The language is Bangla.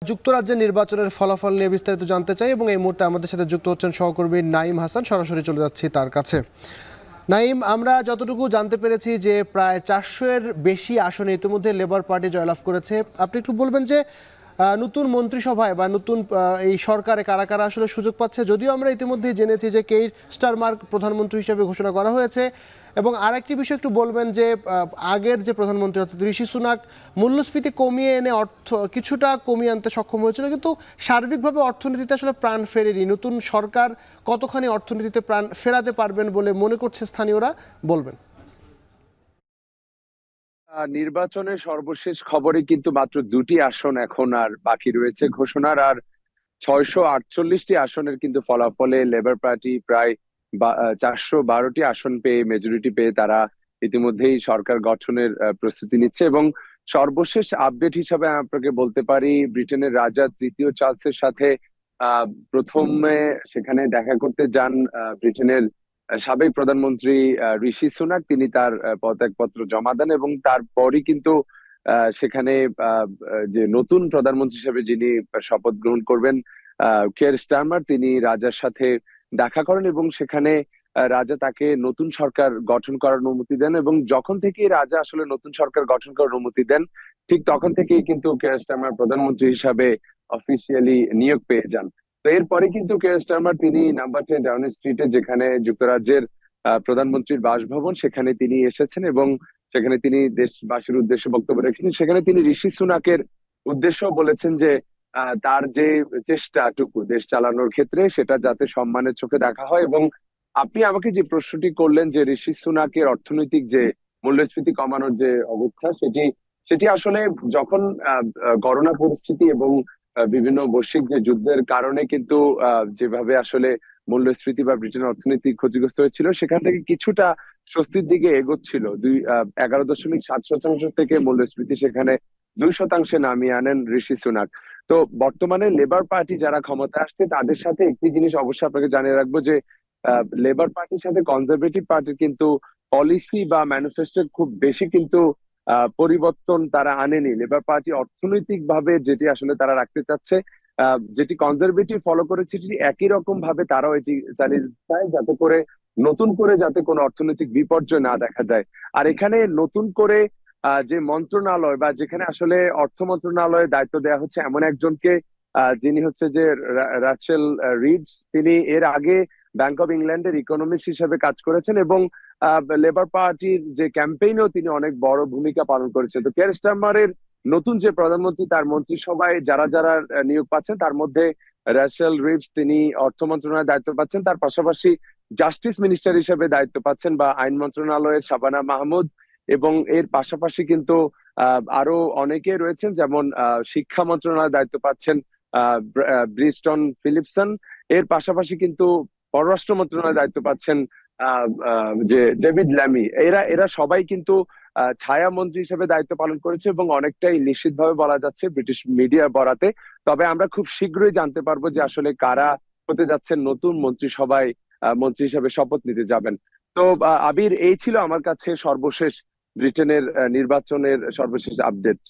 যুক্তরাজ্যের নির্বাচনের ফলাফল নিয়ে বিস্তারিত জানতে চাই এবং এই মুহূর্তে আমাদের সাথে যুক্ত হচ্ছেন সহকর্মী নাঈম হাসান। সরাসরি চলে যাচ্ছি তার কাছে। নাঈম, আমরা যতটুকু জানতে পেরেছি যে প্রায় 400-এর বেশি আসনে ইতিমধ্যে লেবার পার্টি জয়লাভ করেছে। আপনি একটু বলবেন যে নতুন মন্ত্রিসভায় বা নতুন এই সরকারে কারা কারা আসলে সুযোগ পাচ্ছে? যদিও আমরা ইতিমধ্যেই জেনেছি যে কেইর স্টারমার প্রধানমন্ত্রী হিসেবে ঘোষণা করা হয়েছে। এবং আরেকটি বিষয় একটু বলবেন যে আগের যে প্রধানমন্ত্রী অর্থাৎ ঋষি সুনাক মূল্যস্ফীতি কমিয়ে এনে কিছুটা কমিয়ে আনতে সক্ষম হয়েছিল, কিন্তু সার্বিকভাবে অর্থনীতিতে আসলে প্রাণ ফেরেনি। নতুন সরকার কতখানি অর্থনীতিতে প্রাণ ফেরাতে পারবেন বলে মনে করছে স্থানীয়রা, বলবেন? নির্বাচনের সর্বশেষ খবরে কিন্তু মাত্র 2টি আসন এখন আর বাকি রয়েছে ঘোষণার। আর 648টি আসনের কিন্তু ফলাফলে লেবার পার্টি প্রায় 412টি আসন পেয়ে, মেজরিটি পেয়ে তারা ইতিমধ্যেই সরকার গঠনের প্রস্তুতি নিচ্ছে। এবং সর্বশেষ আপডেট হিসাবে আপনাকে বলতে পারি, ব্রিটেনের রাজা তৃতীয় চার্লসের সাথে প্রথমে সেখানে দেখা করতে যান ব্রিটেনের সাবেক প্রধানমন্ত্রী ঋষি সুনাক। তিনি তার পদত্যাগপত্র জমা দেন এবং তারপরই কিন্তু সেখানে যে নতুন প্রধানমন্ত্রী হিসেবে যিনি শপথ গ্রহণ করবেন, কেয়ার স্টারমার, তিনি রাজার সাথে দেখা করেন এবং সেখানে রাজা তাকে নতুন সরকার গঠন করার অনুমতি দেন। এবং যখন থেকে রাজা আসলে নতুন সরকার গঠন করার অনুমতি দেন, ঠিক তখন থেকেই কিন্তু কেয়ার স্টারমার প্রধানমন্ত্রী হিসাবে অফিসিয়ালি নিয়োগ পেয়ে যান। তো এরপরে কিন্তু কেয়ার স্টারমার তিনি নাম্বার 10 ডাউনিং স্ট্রিটে, যেখানে যুক্তরাজ্যের প্রধানমন্ত্রীর বাসভবন, সেখানে তিনি এসেছেন এবং সেখানে তিনি দেশবাসীর উদ্দেশ্যে বক্তব্য রেখেছেন। সেখানে তিনি ঋষি সুনাকের উদ্দেশ্য বলেছেন যে তার যে চেষ্টাটুকু দেশ চালানোর ক্ষেত্রে, সেটা যাতে সম্মানের চোখে দেখা হয়। এবং আপনি আমাকে যে প্রশ্নটি করলেন যে ঋষি সুনাকের অর্থনৈতিক যে মূল্যস্ফীতি কমানোর যে অবস্থা, সেটি সেটি আসলে যখন করোনা পরিস্থিতি এবং বিভিন্ন বৈশ্বিক যে যুদ্ধের কারণে কিন্তু যেভাবে আসলে মূল্যস্ফীতি বা ব্রিটেনের অর্থনীতি ক্ষতিগ্রস্ত হয়েছিল, সেখান থেকে কিছুটা স্বস্তির দিকে এগোচ্ছিল। 11.7% থেকে মূল্যস্ফীতি সেখানে 2% নামিয়ে আনেন ঋষি সুনাক। তো বর্তমানে লেবার পার্টি যারা ক্ষমতা আসছে, তাদের সাথে একটি জিনিস অবশ্যই আপনাকে জানিয়ে রাখবো যে লেবার পার্টির সাথে কনজারভেটিভ পার্টির কিন্তু পলিসি বা ম্যানিফেস্টো খুব বেশি কিন্তু পরিবর্তন তারা আনেনি। লেবার পার্টি অর্থনৈতিক ভাবে যেটি আসলে তারা রাখতে চাচ্ছে, যেটি কনজারভেটিভ ফলো করেছে, সেটি একই রকম ভাবে তারাও এটি চালিয়ে যেতে চায়, যাতে করে নতুন করে যাতে কোনো অর্থনৈতিক বিপর্যয় না দেখা যায়। আর এখানে নতুন করে যে মন্ত্রণালয় বা যেখানে আসলে অর্থ মন্ত্রণালয়ের দায়িত্ব দেওয়া হচ্ছে এমন একজনকে, যিনি হচ্ছে যে রাচেল রিডস। তিনি এর আগে ব্যাংক অফ ইংল্যান্ডের ইকোনমিস্ট হিসেবে কাজ করেছেন এবং লেবার পার্টির যে ক্যাম্পেইনেও তিনি অনেক বড় ভূমিকা পালন করেছেন। তো কেয়ার স্টারমারের নতুন যে প্রধানমন্ত্রী, তার মন্ত্রিসভায় যারা যারা নিয়োগ পাচ্ছেন, তার মধ্যে রাচেল রিডস, তিনি অর্থ মন্ত্রণালয়ের দায়িত্ব পাচ্ছেন। তার পাশাপাশি জাস্টিস মিনিস্টার হিসেবে দায়িত্ব পাচ্ছেন বা আইন মন্ত্রণালয়ের শাবানা মাহমুদ। এবং এর পাশাপাশি কিন্তু আরো অনেকে রয়েছেন, যেমন শিক্ষা মন্ত্রণালয়ের দায়িত্ব পাচ্ছেন ব্রিস্টন ফিলিপসন। এর পাশাপাশি কিন্তু পররাষ্ট্র মন্ত্রণালয়ের দায়িত্ব পাচ্ছেন যে ডেভিড ল্যামি। এরা এরা সবাই কিন্তু ছায়া মন্ত্রী হিসেবে দায়িত্ব পালন করেছে এবং অনেকটাই নিশ্চিতভাবে বলা যাচ্ছে ব্রিটিশ মিডিয়া বরাতে। তবে আমরা খুব শীঘ্রই জানতে পারবো যে আসলে কারা হতে যাচ্ছেন নতুন মন্ত্রিসভায় মন্ত্রী হিসেবে শপথ নিতে যাবেন। তো আবির, এই ছিল আমার কাছে সর্বশেষ ব্রিটেনের নির্বাচনের সর্বশেষ আপডেট।